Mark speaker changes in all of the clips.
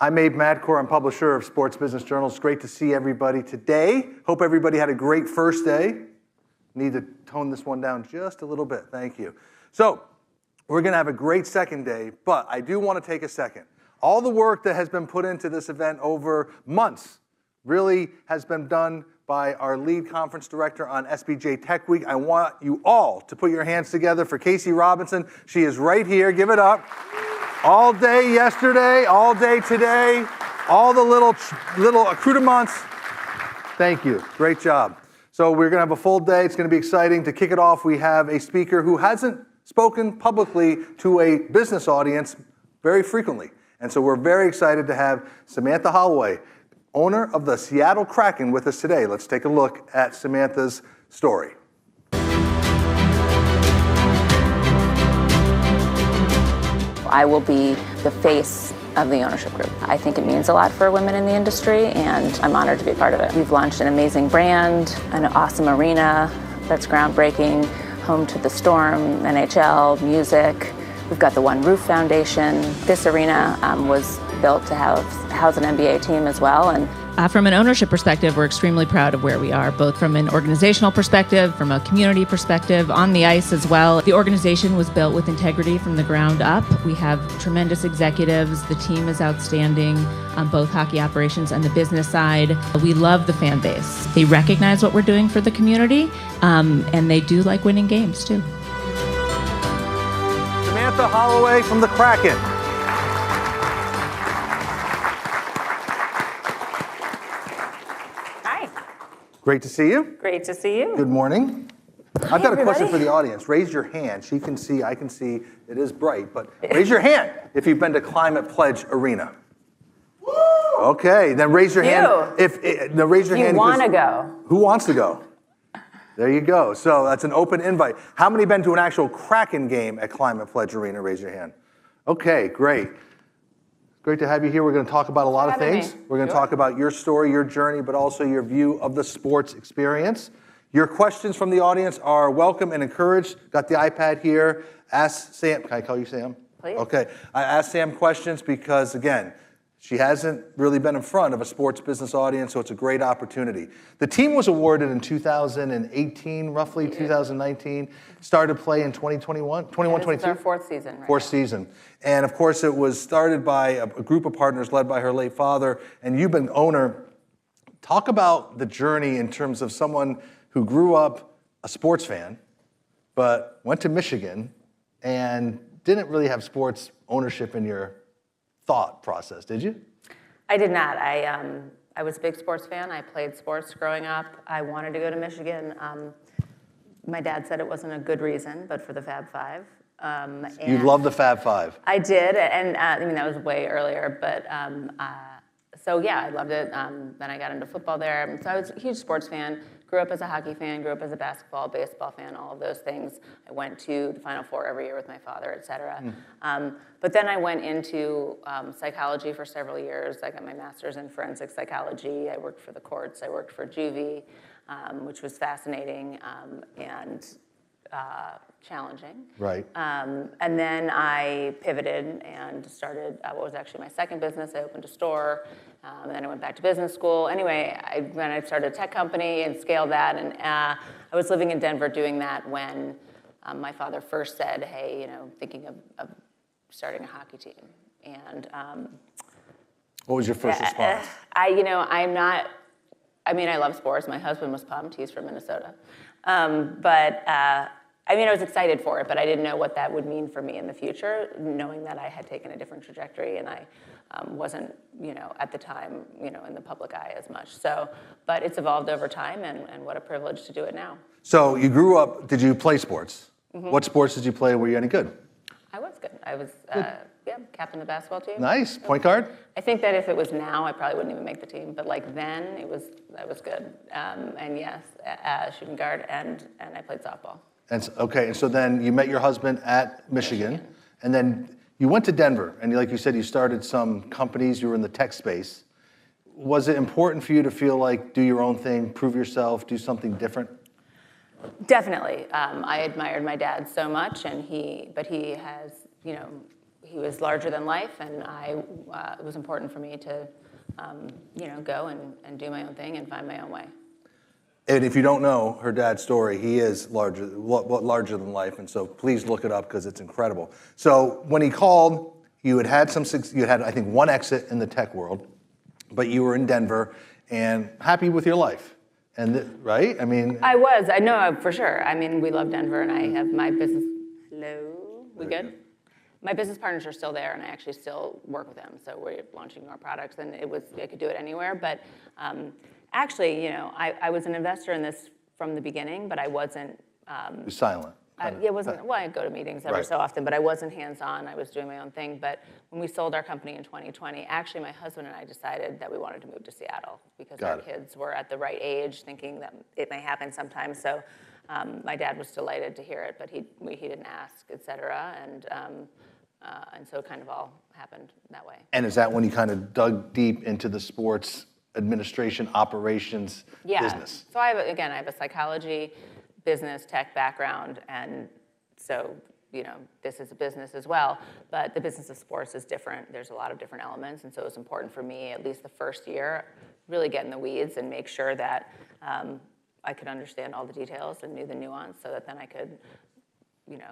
Speaker 1: I'm Abe Madkour. I'm publisher of Sports Business Journal. It's great to see everybody today. Hope everybody had a great first day. Need to tone this one down just a little bit. Thank you. So we're going to have a great second day, but I do want to take a second. All the work that has been put into this event over months really has been done by our lead conference director on SBJ Tech Week. I want you all to put your hands together for Casey Robinson. She is right here. Give it up. All day yesterday, all day today, all the little accoutrements. Thank you. Great job. So we're going to have a full day. It's going to be exciting. To kick it off, we have a speaker who hasn't spoken publicly to a business audience very frequently. And so we're very excited to have Samantha Holloway, owner of the Seattle Kraken, with us today. Let's take a look at Samantha's story.
Speaker 2: I will be the face of the ownership group. I think it means a lot for women in the industry, and I'm honored to be a part of it. We've launched an amazing brand, an awesome arena that's groundbreaking, home to the Storm, NHL, music. We've got the One Roof Foundation. This arena was built to house an NBA team as well. And
Speaker 3: from an ownership perspective, we're extremely proud of where we are, both from an organizational perspective, from a community perspective, on the ice as well. The organization was built with integrity from the ground up. We have tremendous executives. The team is outstanding on both hockey operations and the business side. We love the fan base. They recognize what we're doing for the community, and they do like winning games too.
Speaker 1: Samantha Holloway from the Kraken. Great to see you.
Speaker 2: Great to see you.
Speaker 1: Good morning. I've got a question for the audience. Raise your hand. She can see, I can see. It is bright, but raise your hand if you've been to Climate Pledge Arena. Woo! Okay, then raise your hand. Raise your hand.
Speaker 2: You want to go.
Speaker 1: Who wants to go? There you go. So that's an open invite. How many been to an actual Kraken game at Climate Pledge Arena? Raise your hand. Okay, great. Great to have you here. We're going to talk about a lot of things. We're going to talk about your story, your journey, but also your view of the sports experience. Your questions from the audience are welcome and encouraged. Got the iPad here. Ask Sam. Can I call you Sam?
Speaker 2: Please.
Speaker 1: Okay. I asked Sam questions because, again, she hasn't really been in front of a sports business audience, so it's a great opportunity. The team was awarded in 2018, roughly 2019. Started play in 2021, 21-22.
Speaker 2: It's our fourth season. Right
Speaker 1: fourth season. And of course, it was started by a group of partners led by her late father, and you've been owner. Talk about the journey in terms of someone who grew up a sports fan, but went to Michigan and didn't really have sports ownership in your thought process, did you?
Speaker 2: I did not. I was a big sports fan. I played sports growing up. I wanted to go to Michigan. My dad said it wasn't a good reason, but for the Fab Five.
Speaker 1: You love the Fab Five.
Speaker 2: I did, and I mean, that was way earlier, but so yeah, I loved it. Then I got into football there. So I was a huge sports fan. Grew up as a hockey fan, grew up as a basketball, baseball fan, all of those things. I went to the Final Four every year with my father, et cetera. But then I went into psychology for several years. I got my master's in forensic psychology. I worked for the courts. I worked for juvie, which was fascinating and challenging.
Speaker 1: Right.
Speaker 2: And then I pivoted and started what was actually my second business. I opened a store. And then I went back to business school. Anyway, then I started a tech company and scaled that. And I was living in Denver doing that when my father first said, hey, thinking of starting a hockey team. And
Speaker 1: what was your first response?
Speaker 2: I love sports. My husband was pumped. He's from Minnesota. I was excited for it, but I didn't know what that would mean for me in the future, knowing that I had taken a different trajectory and I wasn't, at the time, in the public eye as much. So, but it's evolved over time, and what a privilege to do it now.
Speaker 1: So you grew up, did you play sports? Mm-hmm. What sports did you play? Were you any good?
Speaker 2: I was good. I was, captain of the basketball team.
Speaker 1: Nice. Point guard?
Speaker 2: I think that if it was now, I probably wouldn't even make the team. But like then, I was good. And yes, shooting guard, and I played softball.
Speaker 1: And so then you met your husband at Michigan, and then you went to Denver, and like you said, you started some companies. You were in the tech space. Was it important for you to feel like do your own thing, prove yourself, do something different?
Speaker 2: Definitely. I admired my dad so much, but he has, he was larger than life, and it was important for me to, go and do my own thing and find my own way.
Speaker 1: And if you don't know her dad's story, he is larger than life, and so please look it up because it's incredible. So when he called, you had I think one exit in the tech world, but you were in Denver and happy with your life, right? I mean,
Speaker 2: I know for sure. I mean, we love Denver, and I have my business. Hello, we good? My business partners are still there, and I actually still work with them. So we're launching more products, and I could do it anywhere. But actually, I was an investor in this from the beginning, but I wasn't.
Speaker 1: You're silent.
Speaker 2: It wasn't. Well, I go to meetings every so often, but I wasn't hands-on. I was doing my own thing. But when we sold our company in 2020, actually, my husband and I decided that we wanted to move to Seattle because our kids were at the right age, thinking that it may happen sometime. So my dad was delighted to hear it, but he didn't ask, et cetera, and so it kind of all happened that way.
Speaker 1: And is that when you kind of dug deep into the sports administration operations business?
Speaker 2: So I have a psychology, business, tech background, and so this is a business as well, but the business of sports is different. There's a lot of different elements, and so it's important for me, at least the first year, really get in the weeds and make sure that I could understand all the details and knew the nuance so that then I could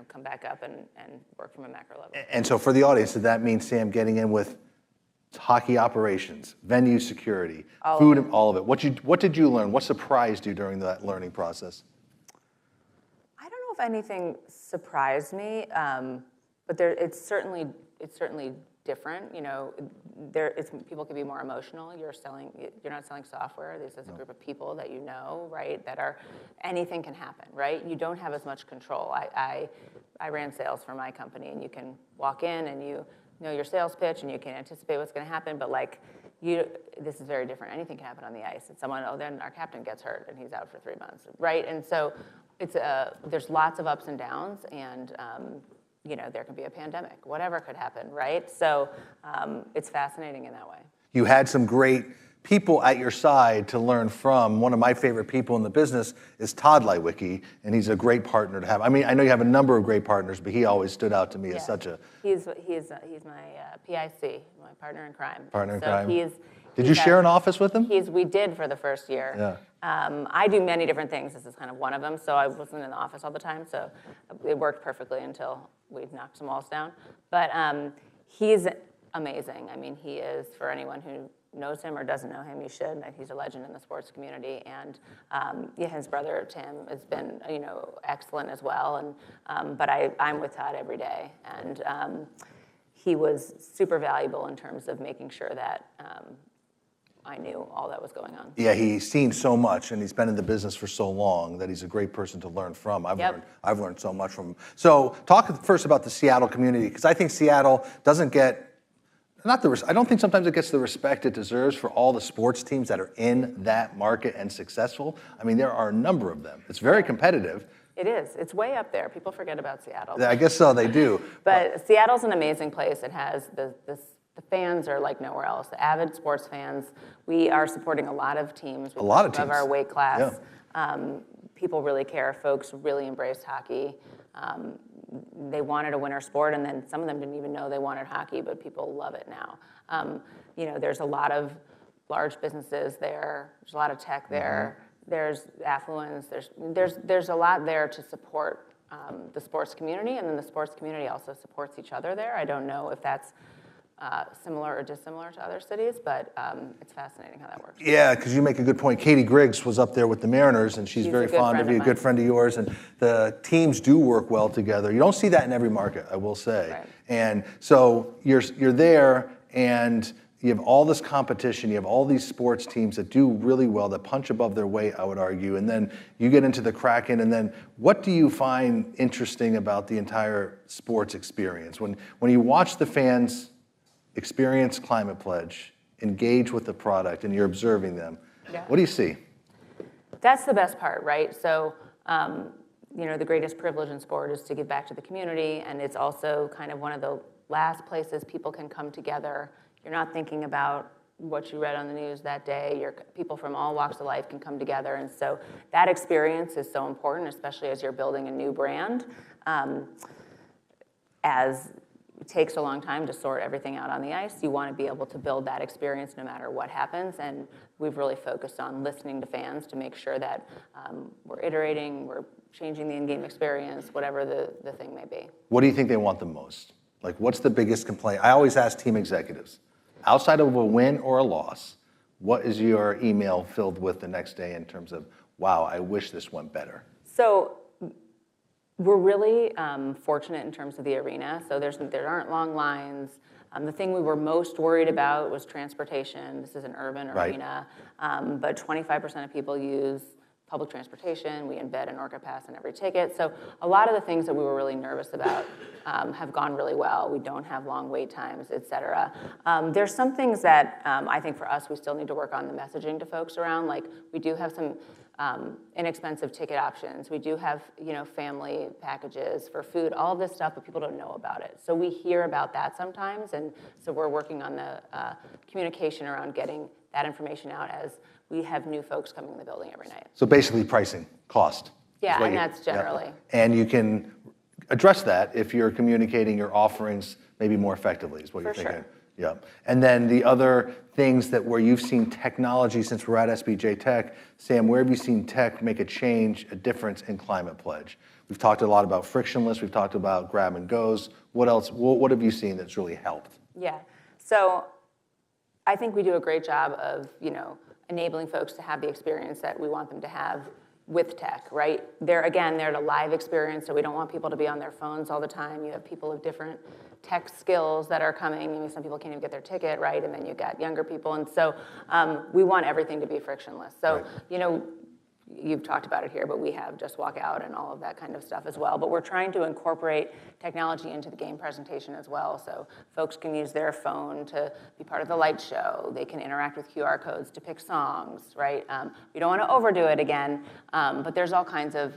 Speaker 2: come back up and work from a macro level.
Speaker 1: And so for the audience, did that mean, Sam, getting in with hockey operations, venue security, food, all of it? What did you learn? What surprised you during that learning process?
Speaker 2: I don't know if anything surprised me, but it's certainly different. People can be more emotional. You're not selling software. This is a group of people that right? Anything can happen, right? You don't have as much control. I ran sales for my company, and you can walk in and you know your sales pitch and you can anticipate what's going to happen, but this is very different. Anything can happen on the ice, and then our captain gets hurt and he's out for 3 months, right? And so there's lots of ups and downs, and there can be a pandemic, whatever could happen, right? So it's fascinating in that way.
Speaker 1: You had some great people at your side to learn from. One of my favorite people in the business is Todd Leiweke, and he's a great partner to have. I mean, I know you have a number of great partners, but he always stood out to me as such a...
Speaker 2: He's my PIC, my partner in crime.
Speaker 1: Partner in crime.
Speaker 2: Did
Speaker 1: you share an office with him?
Speaker 2: We did for the first year.
Speaker 1: Yeah.
Speaker 2: I do many different things. This is kind of one of them, so I wasn't in the office all the time, so it worked perfectly until we knocked some walls down. But he's amazing. I mean, he is, for anyone who knows him or doesn't know him, you should. He's a legend in the sports community, and his brother Tim has been excellent as well. And but I'm with Todd every day, and he was super valuable in terms of making sure that I knew all that was going on.
Speaker 1: Yeah, he's seen so much, and he's been in the business for so long that he's a great person to learn from. I've learned so much from him. So talk first about the Seattle community, because I think Seattle doesn't get I don't think sometimes it gets the respect it deserves for all the sports teams that are in that market and successful. I mean, there are a number of them. It's very competitive.
Speaker 2: It is. It's way up there. People forget about Seattle.
Speaker 1: I guess so, they do.
Speaker 2: But Seattle's an amazing place. It has the fans are like nowhere else. The avid sports fans. We are supporting a lot of teams.
Speaker 1: A lot of teams.
Speaker 2: Of our weight class.
Speaker 1: Yeah.
Speaker 2: People really care. Folks really embrace hockey. They wanted a winter sport, and then some of them didn't even know they wanted hockey, but people love it now. There's a lot of large businesses there. There's a lot of tech there. Mm-hmm. There's affluence. There's a lot there to support the sports community, and then the sports community also supports each other there. I don't know if that's similar or dissimilar to other cities, but it's fascinating how that works.
Speaker 1: Yeah, because you make a good point. Katie Griggs was up there with the Mariners, and she's very fond of you, a good friend of yours, and the teams do work well together. You don't see that in every market, I will say.
Speaker 2: Right.
Speaker 1: And so you're there, and you have all this competition, you have all these sports teams that do really well, that punch above their weight, I would argue, and then you get into the Kraken, and then what do you find interesting about the entire sports experience? When you watch the fans experience Climate Pledge, engage with the product, and you're observing them, what do you see?
Speaker 2: That's the best part, right? So, the greatest privilege in sport is to give back to the community, and it's also kind of one of the last places people can come together. You're not thinking about what you read on the news that day. People from all walks of life can come together, and so that experience is so important, especially as you're building a new brand. As it takes a long time to sort everything out on the ice. You want to be able to build that experience no matter what happens, and we've really focused on listening to fans to make sure that we're iterating, we're changing the in-game experience, whatever the thing may be.
Speaker 1: What do you think they want the most? Like, what's the biggest complaint? I always ask team executives, outside of a win or a loss, what is your email filled with the next day in terms of, wow, I wish this went better?
Speaker 2: So we're really fortunate in terms of the arena. So there aren't long lines. The thing we were most worried about was transportation. This is an urban arena, but 25% of people use public transportation. We embed an Orca pass in every ticket. So a lot of the things that we were really nervous about have gone really well. We don't have long wait times, et cetera. There's some things that I think for us we still need to work on the messaging to folks around. Like we do have some inexpensive ticket options. We do have family packages for food, all of this stuff, but people don't know about it. So we hear about that sometimes, and so we're working on the communication around getting that information out as we have new folks coming in the building every night.
Speaker 1: So basically pricing, cost.
Speaker 2: Yeah, and that's generally.
Speaker 1: Yeah. And you can address that if you're communicating your offerings maybe more effectively is what you're thinking.
Speaker 2: Sure.
Speaker 1: Yeah. And then the other things that where you've seen technology since we're at SBJ Tech, Sam, where have you seen tech make a change, a difference in Climate Pledge? We've talked a lot about Frictionless. We've talked about grab and goes. What else? What have you seen that's really helped?
Speaker 2: Yeah. So I think we do a great job of, enabling folks to have the experience that we want them to have with tech, right? They're at a live experience, so we don't want people to be on their phones all the time. You have people of different tech skills that are coming. Some people can't even get their ticket, right? And then you've got younger people. And so we want everything to be frictionless. So, you've talked about it here, but we have Just Walk Out and all of that kind of stuff as well. But we're trying to incorporate technology into the game presentation as well. So folks can use their phone to be part of the light show. They can interact with QR codes to pick songs, right? We don't want to overdo it again, but there's all kinds of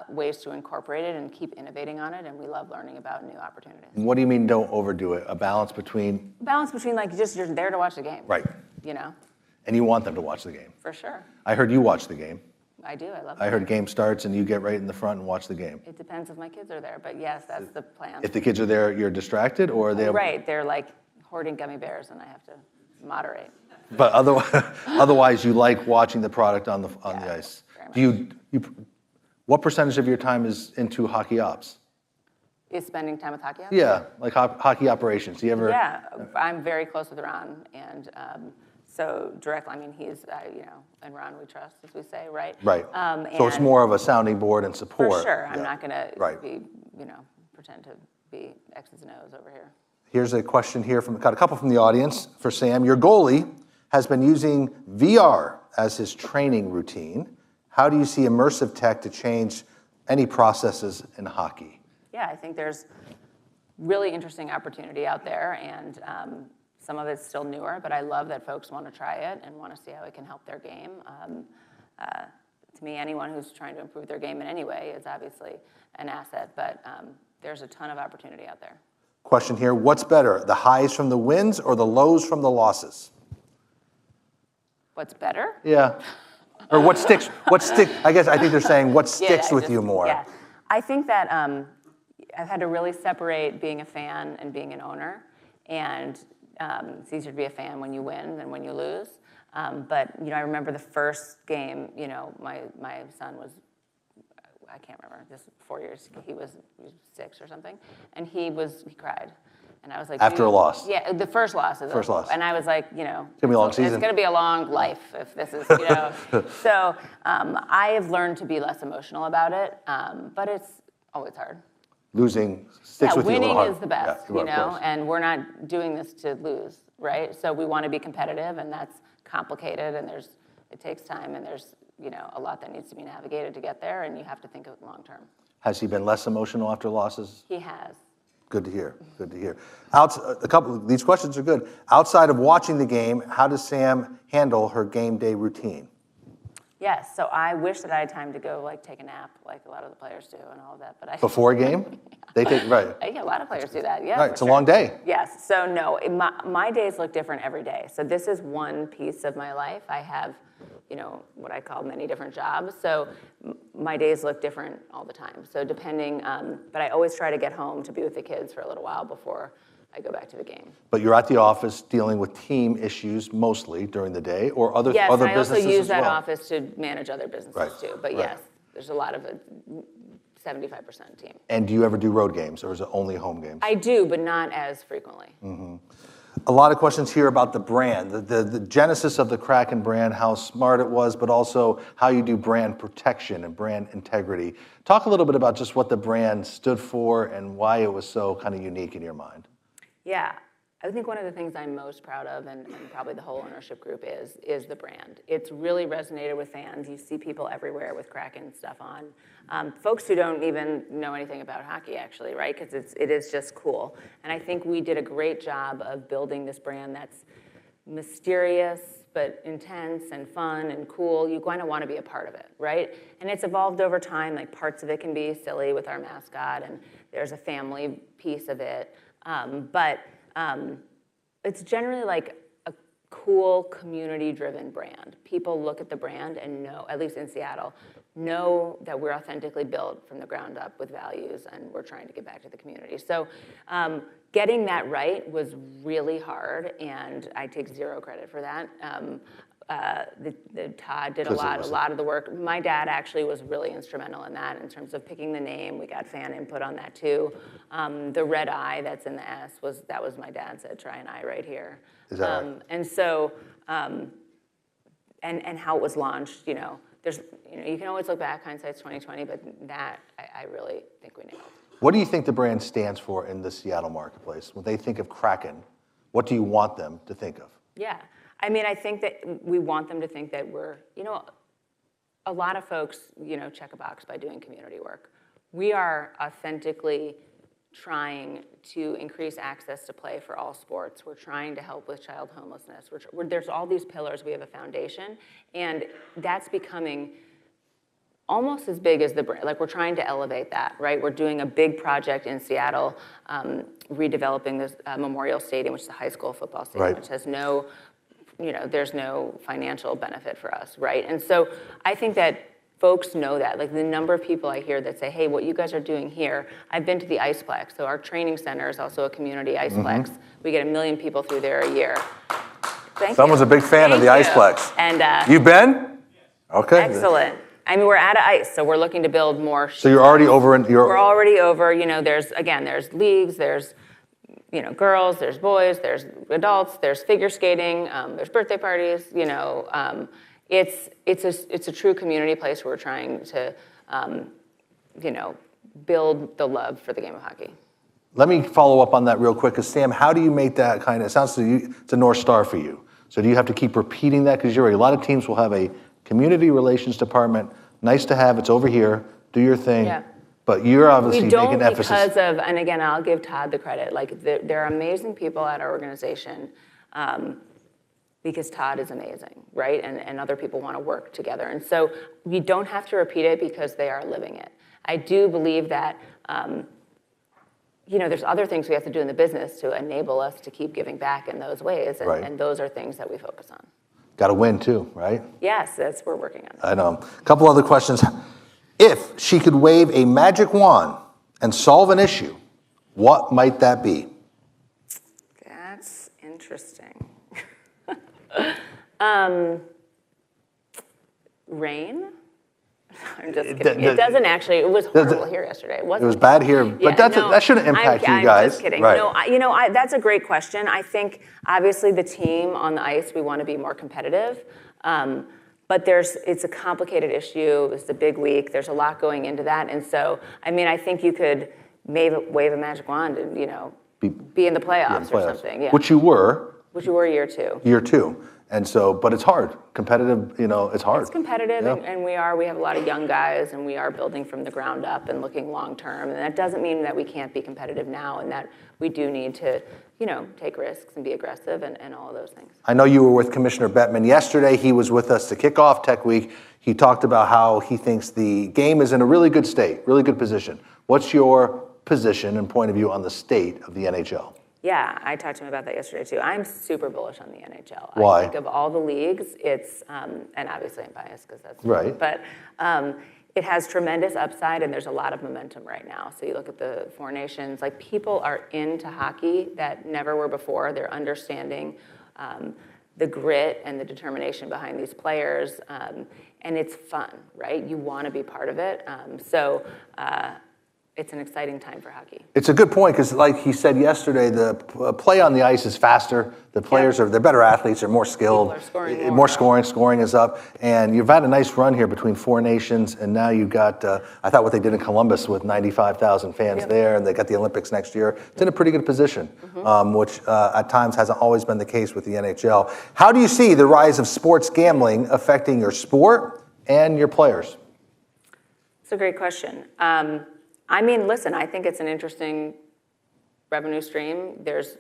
Speaker 2: ways to incorporate it and keep innovating on it, and we love learning about new opportunities.
Speaker 1: What do you mean don't overdo it? A balance between?
Speaker 2: Balance between you're there to watch the game.
Speaker 1: Right. And you want them to watch the game.
Speaker 2: For sure.
Speaker 1: I heard you watch the game.
Speaker 2: I do, I love it.
Speaker 1: I heard game starts and you get right in the front and watch the game.
Speaker 2: It depends if my kids are there, but yes, that's the plan.
Speaker 1: If the kids are there, you're distracted, or they?
Speaker 2: Right, they're hoarding gummy bears, and I have to moderate.
Speaker 1: But otherwise, you like watching the product on the ice. Do you? What percentage of your time is into hockey ops?
Speaker 2: Is spending time with hockey ops?
Speaker 1: Yeah, like hockey operations. Do you ever?
Speaker 2: Yeah, I'm very close with Ron, and so directly, he's, and Ron we trust, as we say, right?
Speaker 1: Right. So it's more of a sounding board and support.
Speaker 2: For sure. I'm not going to be, pretend to be X's and O's over here.
Speaker 1: Here's a question here got a couple from the audience for Sam. Your goalie has been using VR as his training routine. How do you see immersive tech to change any processes in hockey?
Speaker 2: Yeah, I think there's really interesting opportunity out there, and some of it's still newer, but I love that folks want to try it and want to see how it can help their game. To me, anyone who's trying to improve their game in any way is obviously an asset, but there's a ton of opportunity out there.
Speaker 1: Question here, what's better, the highs from the wins or the lows from the losses?
Speaker 2: What's better?
Speaker 1: Yeah. Or what sticks, I think they're saying what sticks with you more.
Speaker 2: Yeah. I think that I've had to really separate being a fan and being an owner, and it's easier to be a fan when you win than when you lose. But I remember the first game. My son was, I can't remember, just 4 years. He was 6 or something, and he cried, and I was like,
Speaker 1: after a loss.
Speaker 2: Yeah, the first loss.
Speaker 1: First loss.
Speaker 2: And I was like,
Speaker 1: it's gonna be a long season.
Speaker 2: It's gonna be a long life if this is, So I have learned to be less emotional about it, but it's always hard.
Speaker 1: Losing sticks with you a little hard.
Speaker 2: Winning is the best, and we're not doing this to lose, right? So we want to be competitive, and that's complicated, and it takes time, and there's a lot that needs to be navigated to get there, and you have to think of it long term.
Speaker 1: Has he been less emotional after losses?
Speaker 2: He has.
Speaker 1: Good to hear. Good to hear. A couple of these questions are good. Outside of watching the game, how does Sam handle her game day routine?
Speaker 2: Yes, so I wish that I had time to go take a nap, like a lot of the players do, and all of that. But
Speaker 1: before a game, they take right.
Speaker 2: Yeah, a lot of players do that. Yeah,
Speaker 1: right. It's a long day.
Speaker 2: Yes. So no, my days look different every day. So this is one piece of my life. I have what I call many different jobs. So my days look different all the time. So depending, but I always try to get home to be with the kids for a little while before I go back to the game.
Speaker 1: But you're at the office dealing with team issues mostly during the day, or other
Speaker 2: Yes,
Speaker 1: other
Speaker 2: I also
Speaker 1: businesses
Speaker 2: use
Speaker 1: as
Speaker 2: that
Speaker 1: well?
Speaker 2: office to manage other businesses too. But yes, there's a lot of 75% team.
Speaker 1: And do you ever do road games, or is it only home games?
Speaker 2: I do, but not as frequently.
Speaker 1: A lot of questions here about the brand, the genesis of the Kraken brand, how smart it was, but also how you do brand protection and brand integrity. Talk a little bit about just what the brand stood for and why it was so kind of unique in your mind.
Speaker 2: Yeah, I think one of the things I'm most proud of, and probably the whole ownership group is the brand. It's really resonated with fans. You see people everywhere with Kraken stuff on. Folks who don't even know anything about hockey, actually, right? Because it is just cool. And I think we did a great job of building this brand that's mysterious, but intense and fun and cool. You kind of want to be a part of it, right? And it's evolved over time. Like parts of it can be silly with our mascot, and there's a family piece of it. But it's generally like a cool community-driven brand. People look at the brand and know, at least in Seattle, know that we're authentically built from the ground up with values, and we're trying to give back to the community. So getting that right was really hard, and I take zero credit for that. Todd did a lot of the work. My dad actually was really instrumental in that in terms of picking the name. We got fan input on that too. The red eye that's in the S was my dad said, try an eye right here.
Speaker 1: Is that right?
Speaker 2: And so, and how it was launched, there's, you can always look back, hindsight's 20/20, but that I really think we nailed.
Speaker 1: What do you think the brand stands for in the Seattle marketplace? When they think of Kraken, what do you want them to think of?
Speaker 2: Yeah. I mean, I think that we want them to think that we're, a lot of folks, check a box by doing community work. We are authentically trying to increase access to play for all sports. We're trying to help with child homelessness. There's all these pillars. We have a foundation, and that's becoming almost as big as the brand. Like, we're trying to elevate that, right? We're doing a big project in Seattle, redeveloping this Memorial Stadium, which is a high school football stadium, which has no, there's no financial benefit for us, right? And so I think that folks know that. Like, the number of people I hear that say, hey, what you guys are doing here, I've been to the Iceplex. So our training center is also a community Iceplex. We get 1 million people through there a year. Thank you.
Speaker 1: Someone's a big fan of the Iceplex.
Speaker 2: And
Speaker 1: you've been? Okay.
Speaker 2: Excellent. I mean, we're out of ice, so we're looking to build more.
Speaker 1: So you're already over
Speaker 2: We're already over. There's leagues, there's girls, there's boys, there's adults, there's figure skating, there's birthday parties. It's a true community place where we're trying to, build the love for the game of hockey.
Speaker 1: Let me follow up on that real quick, because Sam, how do you make that kind of, it sounds to you, it's a North Star for you. So do you have to keep repeating that? Because a lot of teams will have a community relations department, nice to have, it's over here, do your thing. Yeah. But you're obviously making emphasis.
Speaker 2: Because of, and again, I'll give Todd the credit, like there are amazing people at our organization, because Todd is amazing, right? And other people want to work together. And so we don't have to repeat it because they are living it. I do believe that, there's other things we have to do in the business to enable us to keep giving back in those ways. And those are things that we focus on.
Speaker 1: Got to win too, right?
Speaker 2: Yes, that's what we're working on.
Speaker 1: I know. A couple other questions. If she could wave a magic wand and solve an issue, what might that be?
Speaker 2: That's interesting. Rain? I'm just kidding. It doesn't actually. It was horrible here yesterday. It was bad here, but
Speaker 1: that shouldn't impact you guys.
Speaker 2: I'm just kidding.
Speaker 1: Right.
Speaker 2: No, that's a great question. I think obviously the team on the ice, we want to be more competitive, but it's a complicated issue. It's a big leak. There's a lot going into that, and so I think you could wave a magic wand and be in the playoffs or something. Yeah.
Speaker 1: Which you were
Speaker 2: year two.
Speaker 1: Year two. And so, but it's hard. Competitive, it's hard.
Speaker 2: It's competitive, and we have a lot of young guys, and we are building from the ground up and looking long term. And that doesn't mean that we can't be competitive now, and that we do need to, take risks and be aggressive and all of those things.
Speaker 1: I know you were with Commissioner Bettman yesterday. He was with us to kick off Tech Week. He talked about how he thinks the game is in a really good state, really good position. What's your position and point of view on the state of the NHL?
Speaker 2: Yeah, I talked to him about that yesterday too. I'm super bullish on the NHL.
Speaker 1: Why?
Speaker 2: I think of all the leagues, it's, and obviously I'm biased because that's
Speaker 1: Right.
Speaker 2: But it has tremendous upside, and there's a lot of momentum right now. So you look at the Four Nations, like people are into hockey that never were before. They're understanding the grit and the determination behind these players, and it's fun, right? You want to be part of it. It's an exciting time for hockey.
Speaker 1: It's a good point because, like he said yesterday, the play on the ice is faster. The players they're better athletes. They're more skilled.
Speaker 2: People are scoring
Speaker 1: more scoring. Scoring is up, and you've had a nice run here between Four Nations, and now you've got. I thought what they did in Columbus with 95,000 fans there, and they got the Olympics next year. It's in a pretty good position, which at times hasn't always been the case with the NHL. How do you see the rise of sports gambling affecting your sport and your players?
Speaker 2: It's a great question. I mean, listen, I think it's an interesting revenue stream. There's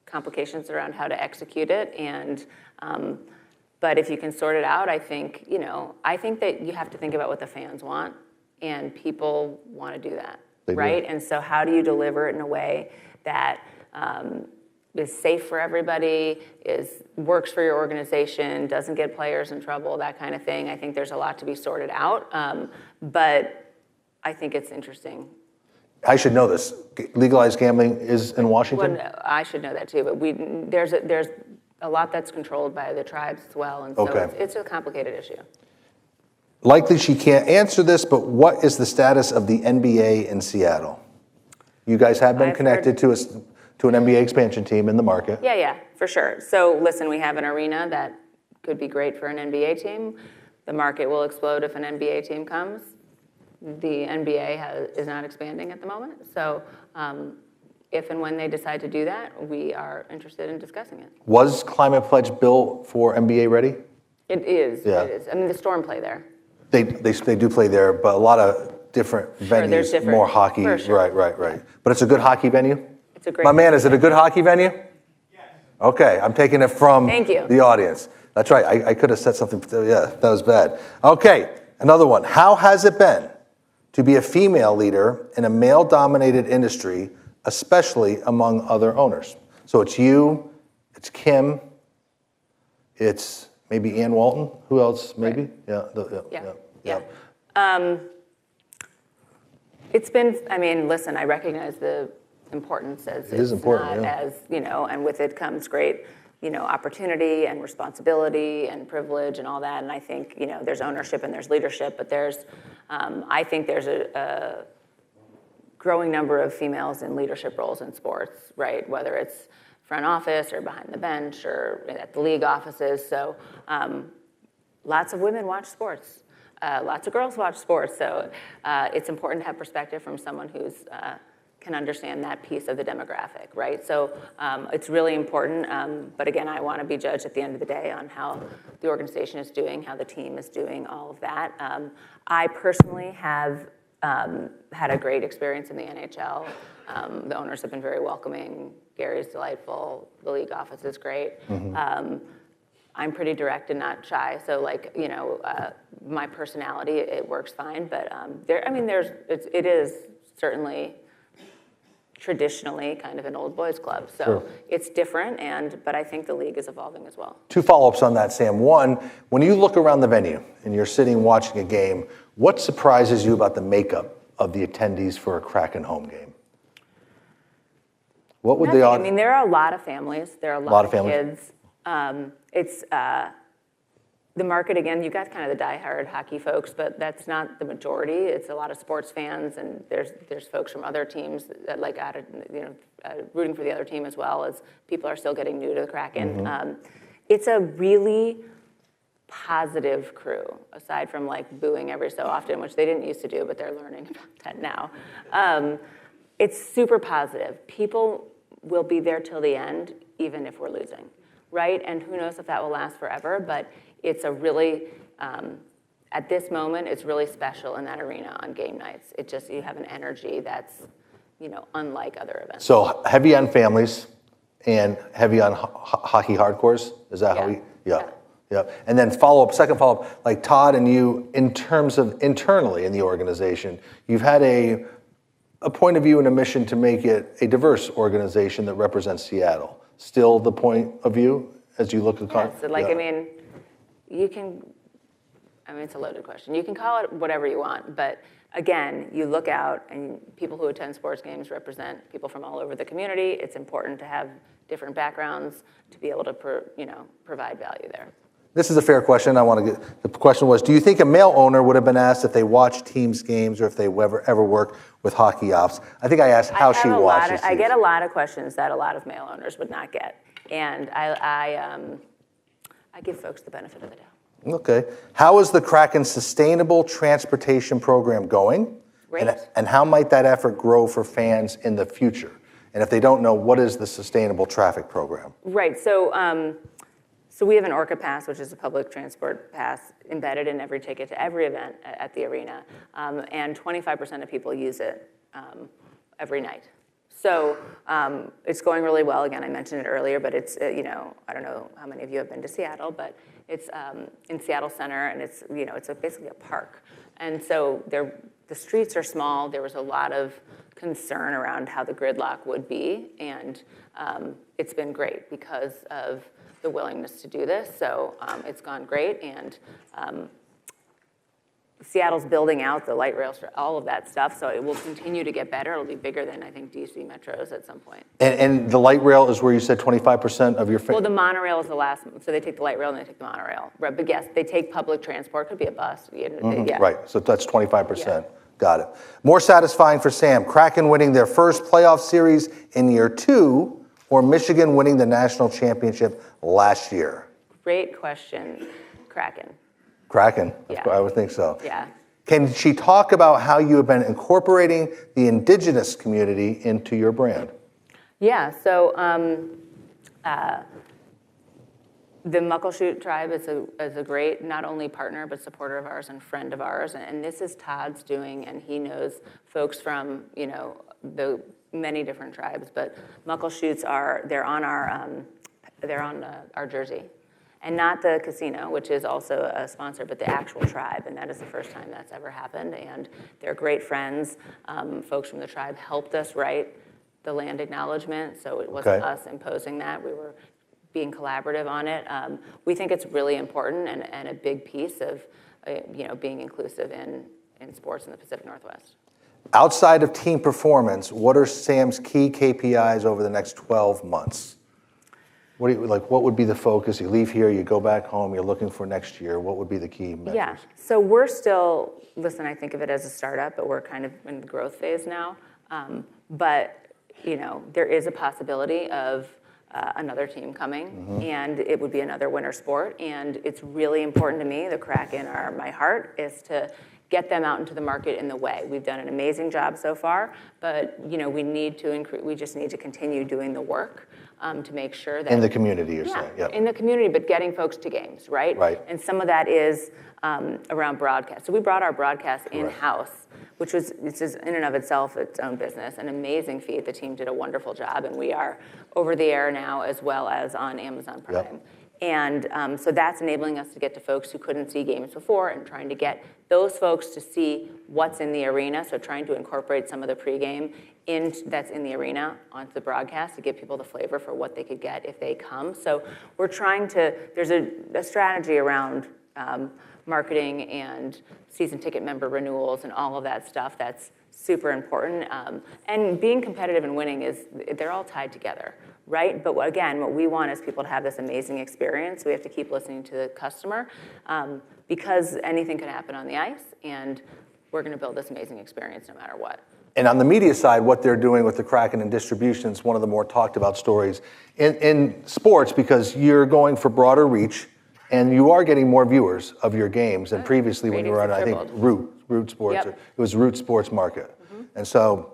Speaker 2: complications around how to execute it, and but if you can sort it out, I think that you have to think about what the fans want, and people want to do that, right? And so, how do you deliver it in a way that is safe for everybody, works for your organization, doesn't get players in trouble, that kind of thing? I think there's a lot to be sorted out, but I think it's interesting.
Speaker 1: I should know this. Legalized gambling is in Washington?
Speaker 2: Well, I should know that too, but there's a lot that's controlled by the tribes as well, and so it's a complicated issue.
Speaker 1: Likely she can't answer this, but what is the status of the NBA in Seattle? You guys have been connected to an NBA expansion team in the market.
Speaker 2: Yeah, for sure. So listen, we have an arena that could be great for an NBA team. The market will explode if an NBA team comes. The NBA is not expanding at the moment, so if and when they decide to do that, we are interested in discussing it. Was
Speaker 1: Climate Pledge built for NBA ready?
Speaker 2: It is.
Speaker 1: Yeah.
Speaker 2: It is. I mean, the Storm play there.
Speaker 1: They do play there, but a lot of different venues,
Speaker 2: there's different,
Speaker 1: more hockey.
Speaker 2: for sure.
Speaker 1: Right. But it's a good hockey venue?
Speaker 2: It's a great
Speaker 1: My man, is it a good hockey venue? Yes. Okay, I'm taking it from the audience. That's right, I could have said something, that was bad. Okay, another one. How has it been to be a female leader in a male-dominated industry, especially among other owners? So it's you, it's Kim, it's maybe Ann Walton. Who else? Maybe.
Speaker 2: Right. Yeah. It's been. I mean, listen. I recognize the importance as
Speaker 1: it is important.
Speaker 2: Not as and with it comes great, opportunity and responsibility and privilege and all that. And I think there's ownership and there's leadership, but I think there's a growing number of females in leadership roles in sports, right? Whether it's front office or behind the bench or at the league offices. So lots of women watch sports. Lots of girls watch sports. So it's important to have perspective from someone who's can understand that piece of the demographic, right? So it's really important. But again, I want to be judged at the end of the day on how the organization is doing, how the team is doing, all of that. I personally have had a great experience in the NHL. The owners have been very welcoming. Gary's delightful. The league office is great. Mm-hmm. I'm pretty direct and not shy, so my personality, it works fine. But it is certainly traditionally kind of an old boys club, so it's different. But I think the league is evolving as well. 2 follow-ups on that, Sam. One, when you look around the venue and you're sitting watching a game, what surprises you about the makeup of the attendees for a Kraken home game? What would I mean, there are a lot of families. There are a lot of kids. It's the market, again, you've got kind of the diehard hockey folks, but that's not the majority. It's a lot of sports fans, and there's folks from other teams that rooting for the other team as well, as people are still getting new to the Kraken. Mm-hmm. It's a really positive crew, aside from booing every so often, which they didn't used to do, but they're learning about that now. It's super positive. People will be there till the end, even if we're losing, right? And who knows if that will last forever, but it's a really, at this moment, it's really special in that arena on game nights. You have an energy that's, unlike other events. So heavy on families and heavy on hockey hardcores? Is that how we? Yeah. And then second follow-up, Todd and you, in terms of internally in the organization, you've had a
Speaker 1: a point of view and a mission to make it a diverse organization that represents Seattle. Still the point of view as you look at
Speaker 2: Yes, like, I mean, it's a loaded question. You can call it whatever you want, but again, you look out and people who attend sports games represent people from all over the community. It's important to have different backgrounds to be able to provide value there.
Speaker 1: This is a fair question. The question was, do you think a male owner would have been asked if they watch teams' games or if they ever work with hockey ops? I think I asked how she watches.
Speaker 2: I get a lot of questions that a lot of male owners would not get, and I give folks the benefit of the doubt.
Speaker 1: Okay. How is the Kraken Sustainable Transportation Program going?
Speaker 2: Great.
Speaker 1: And how might that effort grow for fans in the future? And if they don't know, what is the Sustainable Traffic Program?
Speaker 2: Right. So we have an Orca pass, which is a public transport pass embedded in every ticket to every event at the arena, and 25% of people use it every night. So it's going really well. Again, I mentioned it earlier, but it's I don't know how many of you have been to Seattle, but it's in Seattle Center, and it's basically a park. And so the streets are small. There was a lot of concern around how the gridlock would be, and it's been great because of the willingness to do this. So it's gone great, and Seattle's building out the light rails for all of that stuff, so it will continue to get better. It'll be bigger than, I think, DC metros at some point.
Speaker 1: And the light rail is where you said 25% of your
Speaker 2: Well, the monorail is the last, so they take the light rail and they take the monorail. Right, but yes, they take public transport, could be a bus. Yeah.
Speaker 1: Right, so that's 25%.
Speaker 2: Yeah.
Speaker 1: Got it. More satisfying for Sam, Kraken winning their first playoff series in year 2, or Michigan winning the national championship last year?
Speaker 2: Great question. Kraken.
Speaker 1: Kraken,
Speaker 2: Yeah.
Speaker 1: I would think so.
Speaker 2: Yeah.
Speaker 1: Can she talk about how you have been incorporating the Indigenous community into your brand?
Speaker 2: Yeah, so the Muckleshoot tribe is a great, not only partner, but supporter of ours and friend of ours. And this is Todd's doing, and he knows folks from, the many different tribes. But Muckleshoots they're on our jersey. And not the casino, which is also a sponsor, but the actual tribe. And that is the first time that's ever happened. And they're great friends. Folks from the tribe helped us write the land acknowledgement, so it wasn't us imposing that. We were being collaborative on it. We think it's really important and a big piece of being inclusive in sports in the Pacific Northwest.
Speaker 1: Outside of team performance, what are Sam's key KPIs over the next 12 months? What would be the focus? You leave here, you go back home, you're looking for next year. What would be the key metrics?
Speaker 2: Yeah, so we're still, I think of it as a startup, but we're kind of in the growth phase now. But, there is a possibility of another team coming, and it would be another winter sport. And it's really important to me, the Kraken are my heart, is to get them out into the market in the way. We've done an amazing job so far, but we need to increase. We just need to continue doing the work to make sure that
Speaker 1: in the community, you're saying, yeah,
Speaker 2: in the community, but getting folks to games, right?
Speaker 1: Right.
Speaker 2: And some of that is around broadcast. So we brought our broadcast in-house, which is in and of itself its own business, an amazing feat. The team did a wonderful job, and we are over the air now as well as on Amazon Prime.
Speaker 1: Yep.
Speaker 2: And so that's enabling us to get to folks who couldn't see games before and trying to get those folks to see what's in the arena, so trying to incorporate some of the pregame that's in the arena onto the broadcast to give people the flavor for what they could get if they come. So we're trying to, there's a strategy around marketing and season ticket member renewals and all of that stuff that's super important. And being competitive and winning they're all tied together, right? But again, what we want is people to have this amazing experience. We have to keep listening to the customer because anything could happen on the ice, and we're going to build this amazing experience no matter what.
Speaker 1: And on the media side, what they're doing with the Kraken and distribution is one of the more talked about stories in sports, because you're going for broader reach and you are getting more viewers of your games than previously when you were on, I think, Root Sports.
Speaker 2: Yep.
Speaker 1: It was Root Sports Market. And so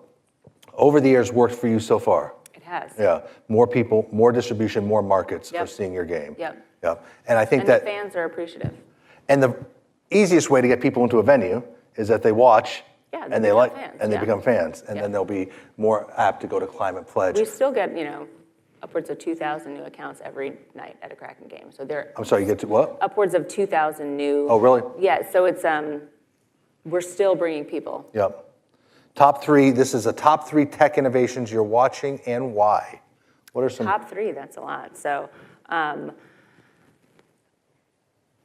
Speaker 1: over the years worked for you so far.
Speaker 2: It has.
Speaker 1: Yeah, more people, more distribution, more markets
Speaker 2: Yep.
Speaker 1: are seeing your game.
Speaker 2: Yep.
Speaker 1: Yep. And I think
Speaker 2: And
Speaker 1: that
Speaker 2: the fans are appreciative.
Speaker 1: and the easiest way to get people into a venue is that they watch and they like
Speaker 2: fans,
Speaker 1: and they
Speaker 2: yeah.
Speaker 1: become fans, and then they'll be more apt to go to Climate Pledge.
Speaker 2: We still get, upwards of 2,000 new accounts every night at a Kraken game. So they're
Speaker 1: I'm sorry, you get to what?
Speaker 2: upwards of 2,000 new.
Speaker 1: Oh, really?
Speaker 2: Yeah, so it's we're still bringing people.
Speaker 1: Yep. Top 3, this is a top 3 tech innovations you're watching and why. What are some?
Speaker 2: Top 3, that's a lot. So,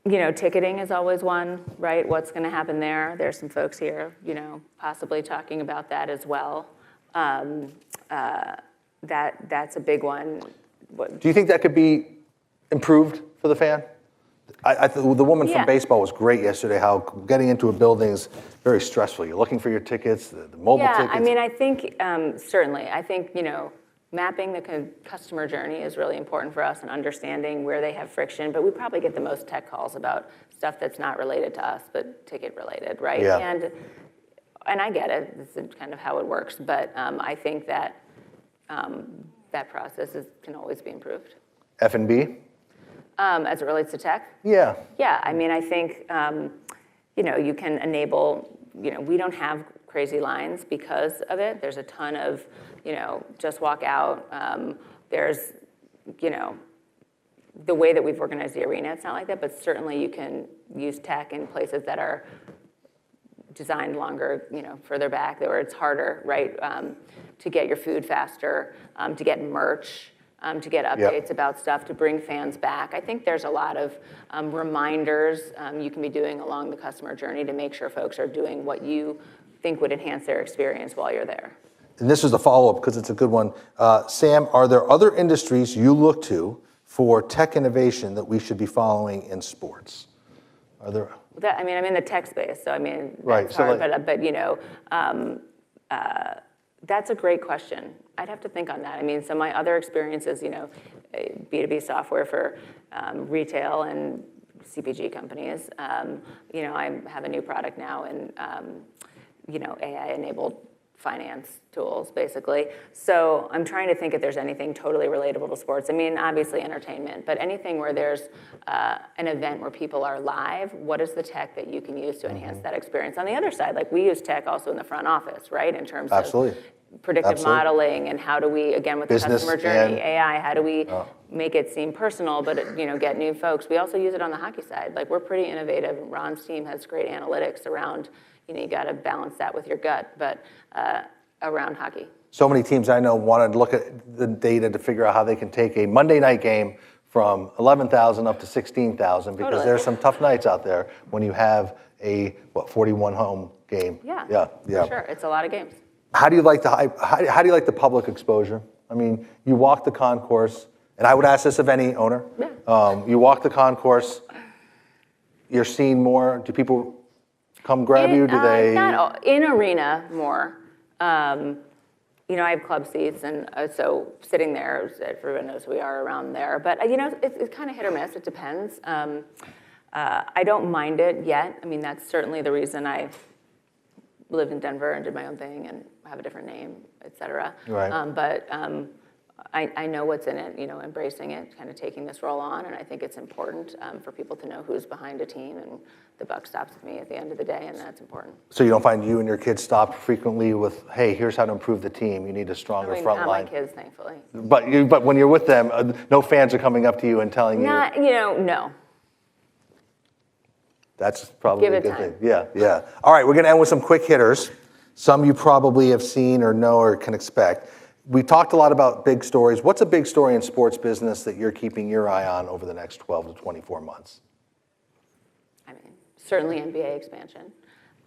Speaker 2: ticketing is always one, right? What's going to happen there? There's some folks here, possibly talking about that as well. That's a big one.
Speaker 1: Do you think that could be improved for the fan? The woman from baseball was great yesterday, how getting into a building is very stressful. You're looking for your tickets, the mobile tickets.
Speaker 2: Yeah, I mean, I think, certainly, I think, mapping the customer journey is really important for us and understanding where they have friction, but we probably get the most tech calls about stuff that's not related to us, but ticket related, right?
Speaker 1: Yeah.
Speaker 2: And I get it, this is kind of how it works, but I think that that process can always be improved.
Speaker 1: F&B?
Speaker 2: As it relates to tech?
Speaker 1: Yeah.
Speaker 2: Yeah, I mean, I think, you can enable, we don't have crazy lines because of it. There's a ton of, just walk out. There's, the way that we've organized the arena, it's not like that, but certainly you can use tech in places that are designed longer, further back, where it's harder, right, to get your food faster, to get merch, to get updates about stuff, to bring fans back. I think there's a lot of reminders you can be doing along the customer journey to make sure folks are doing what you think would enhance their experience while you're there.
Speaker 1: And this is the follow-up because it's a good one. Sam, are there other industries you look to for tech innovation that we should be following in sports? Are there?
Speaker 2: I'm in the tech space, so that's
Speaker 1: right.
Speaker 2: hard, but that's a great question. I'd have to think on that. So my other experiences, B2B software for retail and CPG companies. I have a new product now in, AI-enabled finance tools, basically. So I'm trying to think if there's anything totally relatable to sports. Obviously entertainment, but anything where there's an event where people are live, what is the tech that you can use to enhance that experience? On the other side, we use tech also in the front office, right? In terms of predictive modeling and how do we, again, with
Speaker 1: business
Speaker 2: the customer journey, AI, how do we make it seem personal, but get new folks? We also use it on the hockey side. We're pretty innovative. Ron's team has great analytics around, you got to balance that with your gut, but around hockey.
Speaker 1: So many teams I know want to look at the data to figure out how they can take a Monday night game from 11,000 up to 16,000 because there's some tough nights out there when you have a 41 home game.
Speaker 2: Yeah. For sure. It's a lot of games.
Speaker 1: How do you like how do you like the public exposure? You walk the concourse, and I would ask this of any owner. Yeah. You walk the concourse, you're seeing more. Do people come grab you? Do they?
Speaker 2: Not in arena more. I have club seats, and so sitting there, everyone knows who we are around there. But it's kind of hit or miss. It depends. I don't mind it yet. That's certainly the reason I lived in Denver and did my own thing and have a different name, et cetera.
Speaker 1: Right.
Speaker 2: But I know what's in it, embracing it, kind of taking this role on, and I think it's important for people to know who's behind a team, and the buck stops with me at the end of the day, and that's important.
Speaker 1: So you don't find you and your kids stop frequently with, hey, here's how to improve the team. You need a stronger front
Speaker 2: not
Speaker 1: line.
Speaker 2: my kids, thankfully.
Speaker 1: But when you're with them, no fans are coming up to you and telling you.
Speaker 2: No.
Speaker 1: That's probably a good
Speaker 2: time.
Speaker 1: thing. Yeah. All right, we're going to end with some quick hitters. Some you probably have seen or know or can expect. We talked a lot about big stories. What's a big story in sports business that you're keeping your eye on over the next 12 to 24 months?
Speaker 2: Certainly NBA expansion.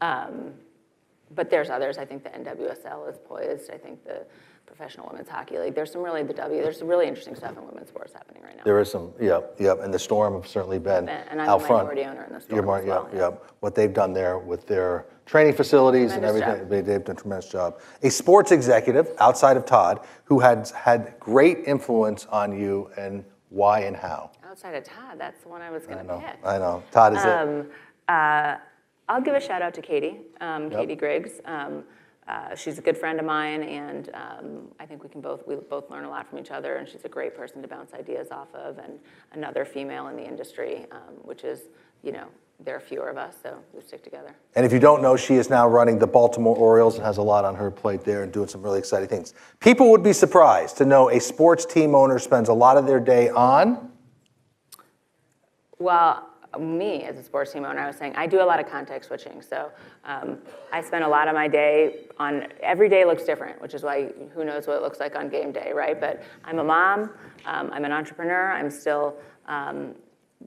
Speaker 2: But there's others. I think the NWSL is poised. I think the Professional Women's Hockey League. There's some really, there's some really interesting stuff in women's sports happening right now.
Speaker 1: There is some, yep. And the Storm have certainly been
Speaker 2: and I'm
Speaker 1: out
Speaker 2: a
Speaker 1: front.
Speaker 2: minority owner in the Storm as well.
Speaker 1: Yep. What they've done there with their training facilities and everything, they've done a tremendous job. A sports executive outside of Todd who had great influence on you, and why and how?
Speaker 2: Outside of Todd, that's the one I was going to pick.
Speaker 1: I know. Todd is it.
Speaker 2: I'll give a shout out to Katie, Katie Griggs. She's a good friend of mine, and I think we both learn a lot from each other, and she's a great person to bounce ideas off of, and another female in the industry, which is, there are fewer of us, so we stick together.
Speaker 1: And if you don't know, she is now running the Baltimore Orioles and has a lot on her plate there and doing some really exciting things. People would be surprised to know a sports team owner spends a lot of their day on?
Speaker 2: Well, me as a sports team owner, I was saying I do a lot of context switching. So I spend a lot of my day on, every day looks different, which is why who knows what it looks like on game day, right? But I'm a mom, I'm an entrepreneur, I'm still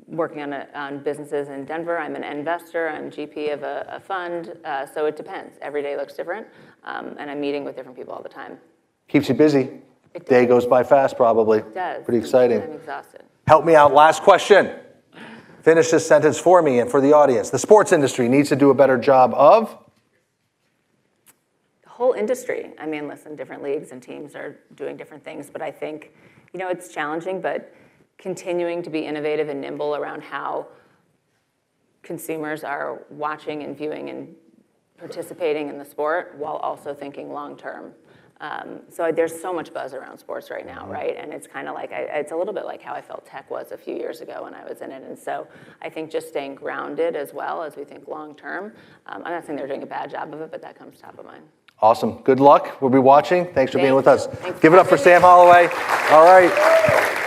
Speaker 2: working on businesses in Denver, I'm an investor, I'm GP of a fund, so it depends. Every day looks different, and I'm meeting with different people all the time.
Speaker 1: Keeps you busy.
Speaker 2: It
Speaker 1: Day
Speaker 2: does.
Speaker 1: goes by fast, probably.
Speaker 2: It does.
Speaker 1: Pretty exciting.
Speaker 2: I'm exhausted.
Speaker 1: Help me out. Last question. Finish this sentence for me and for the audience. The sports industry needs to do a better job of?
Speaker 2: The whole industry. I mean, listen, different leagues and teams are doing different things, but I think, it's challenging, but continuing to be innovative and nimble around how consumers are watching and viewing and participating in the sport while also thinking long-term. So there's so much buzz around sports right now, right? And it's kind of like, it's a little bit like how I felt tech was a few years ago when I was in it. And so I think just staying grounded as well as we think long-term. I'm not saying they're doing a bad job of it, but that comes top of mind.
Speaker 1: Awesome. Good luck. We'll be watching. Thanks for being with us.
Speaker 2: Thanks.
Speaker 1: Give it up for Sam Holloway. All right.